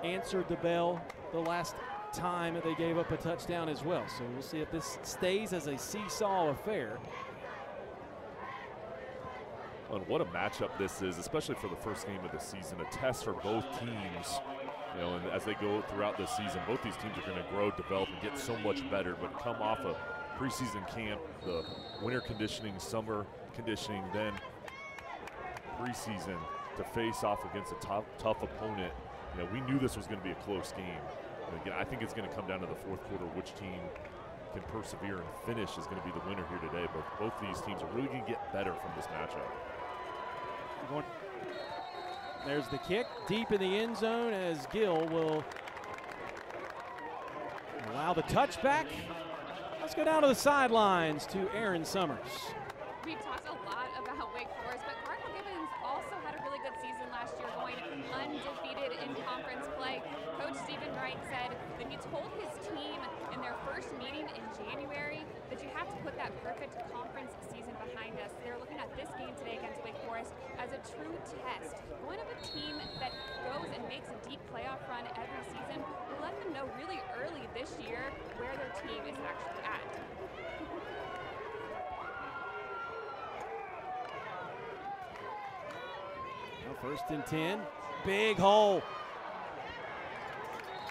answered the bell the last time that they gave up a touchdown as well. So we'll see if this stays as a seesaw affair. And what a matchup this is, especially for the first game of the season. A test for both teams. You know, and as they go throughout the season, both these teams are going to grow, develop, and get so much better. But come off a preseason camp, the winter conditioning, summer conditioning, then preseason to face off against a tough opponent. You know, we knew this was going to be a close game. And again, I think it's going to come down to the fourth quarter, which team can persevere and finish is going to be the winner here today. But both these teams are really going to get better from this matchup. There's the kick deep in the end zone as Gill will allow the touchback. Let's go down to the sidelines to Aaron Summers. We've talked a lot about Wake Forest, but Cardinal Gibbons also had a really good season last year, going undefeated in conference play. Coach Stephen Wright said that he told his team in their first meeting in January that you have to put that perfect conference season behind us. They're looking at this game today against Wake Forest as a true test. One of a team that goes and makes a deep playoff run every season will let them know really early this year where their team is actually at. Now 1st and 10, big hole.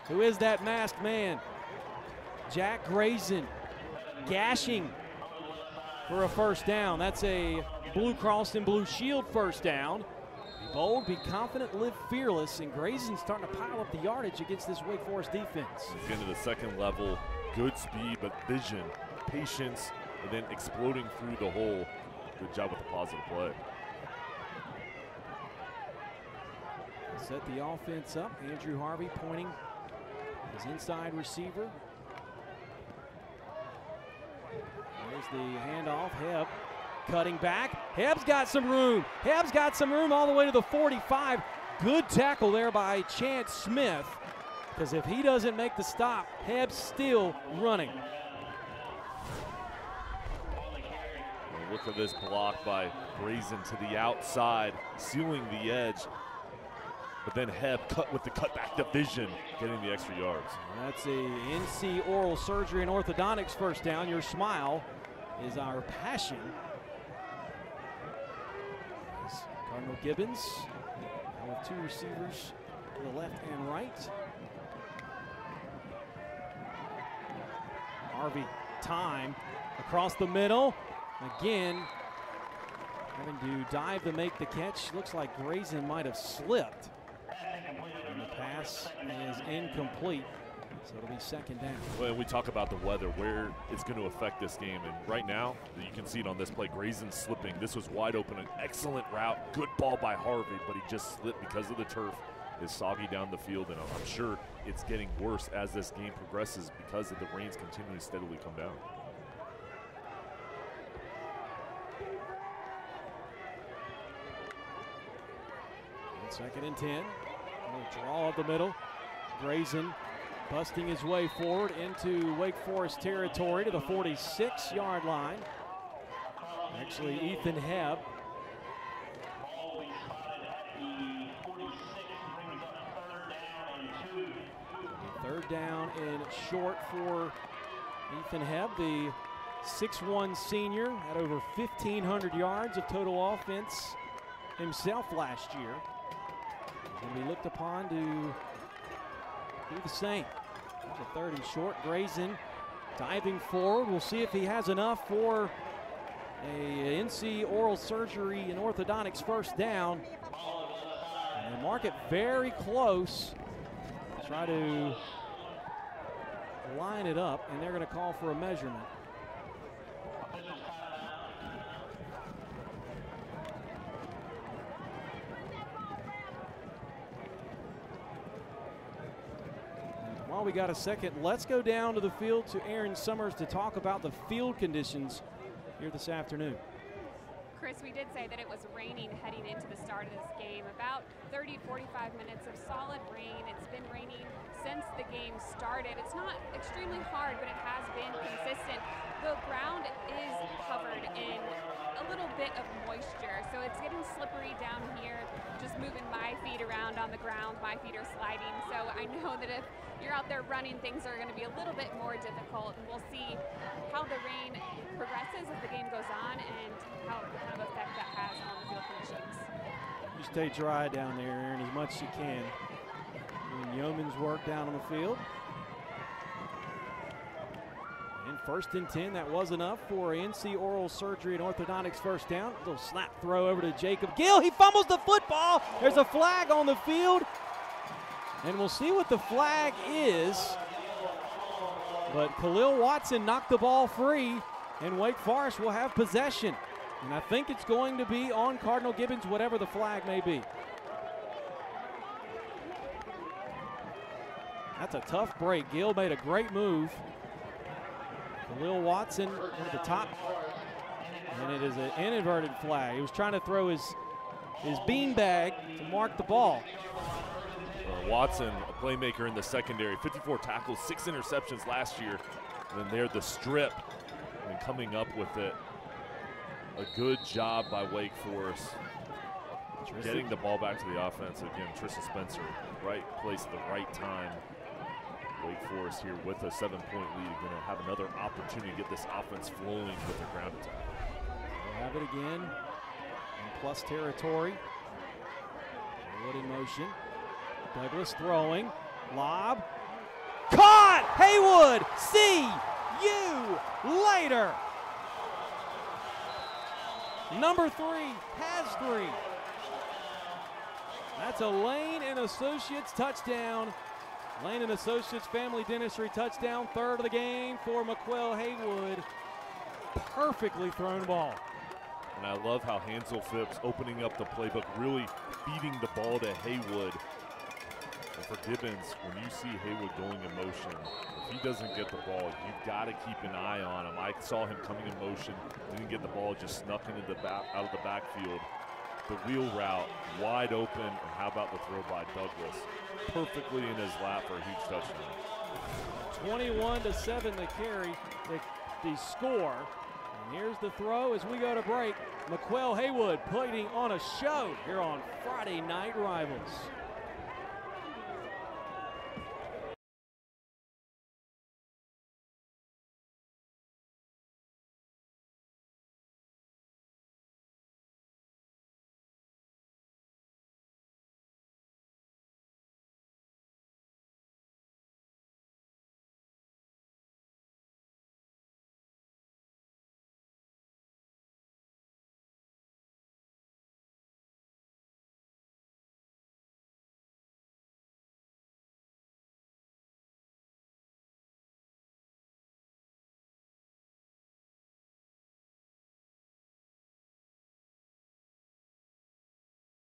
Who is that masked man? Jack Grayson gashing for a first down. That's a Blue Cross and Blue Shield first down. Be bold, be confident, live fearless, and Grayson's starting to pile up the yardage against this Wake Forest defense. Getting to the second level, good speed, but vision, patience, and then exploding through the hole. Good job with the positive play. Set the offense up. Andrew Harvey pointing his inside receiver. There's the handoff. Hebb cutting back. Hebb's got some room. Hebb's got some room all the way to the 45. Good tackle there by Chance Smith, because if he doesn't make the stop, Hebb's still running. Look at this block by Grayson to the outside, sealing the edge. but then Hebb cut with the cutback division, getting the extra yards. That's a NC Oral Surgery and Orthodontics first down. Your smile is our passion. As Cardinal Gibbons with two receivers to the left and right. Harvey time across the middle. Again, having to dive to make the catch. Looks like Grayson might have slipped. And the pass is incomplete. So it'll be second down. Well, we talk about the weather, where it's going to affect this game. And right now, you can see it on this play, Grayson slipping. This was wide open, an excellent route. Good ball by Harvey, but he just slipped because of the turf. Is soggy down the field, and I'm sure it's getting worse as this game progresses because of the rains continuing to steadily come down. And second and 10. A draw up the middle. Grayson busting his way forward into Wake Forest territory to the 46-yard line. Actually, Ethan Hebb. Third down and short for Ethan Hebb, the 6'1" senior, had over 1,500 yards of total offense himself last year. He's going to be looked upon to do the same. There's a third and short. Grayson diving forward. We'll see if he has enough for a NC Oral Surgery and Orthodontics first down. And they mark it very close. Try to line it up, and they're going to call for a measurement. And while we got a second, let's go down to the field to Aaron Summers to talk about the field conditions here this afternoon. Chris, we did say that it was raining heading into the start of this game. About 30-45 minutes of solid rain. It's been raining since the game started. It's not extremely hard, but it has been consistent. The ground is covered in a little bit of moisture, so it's getting slippery down here. Just moving my feet around on the ground, my feet are sliding. So I know that if you're out there running, things are going to be a little bit more difficult, and we'll see how the rain progresses as the game goes on and how kind of effect that has on the field conditions. You stay dry down there, Aaron, as much as you can. Doing yeoman's work down on the field. And first and 10, that was enough for NC Oral Surgery and Orthodontics first down. A little slap throw over to Jacob Gill. He fumbles the football. There's a flag on the field. And we'll see what the flag is. But Khalil Watson knocked the ball free, and Wake Forest will have possession. And I think it's going to be on Cardinal Gibbons, whatever the flag may be. That's a tough break. Gill made a great move. Khalil Watson at the top. And it is an inverted flag. He was trying to throw his beanbag to mark the ball. Watson, a playmaker in the secondary, 54 tackles, 6 interceptions last year. And then there, the strip, and coming up with it. A good job by Wake Forest. Getting the ball back to the offense. Again, Tristan Spencer, right place at the right time. Wake Forest here with a 7-point lead, going to have another opportunity to get this offense flowing with their ground attack. They'll have it again in plus territory. Wood in motion. Douglas throwing. Lob. Caught! Haywood! See you later! Number 3 has 3. That's a Lane and Associates touchdown. Lane and Associates Family Dentistry touchdown. Third of the game for McQuell Haywood. Perfectly thrown ball. And I love how Hansel Phipps opening up the playbook, really feeding the ball to Haywood. And for Gibbons, when you see Haywood going in motion, if he doesn't get the ball, you've got to keep an eye on him. I saw him coming in motion, didn't get the ball, just snuck into the back, out of the backfield. The wheel route, wide open, and how about the throw by Douglas? Perfectly in his lap for a huge touchdown. 21-7 the carry, the score. And here's the throw as we go to break. McQuell Haywood putting on a show here on Friday Night Rivals.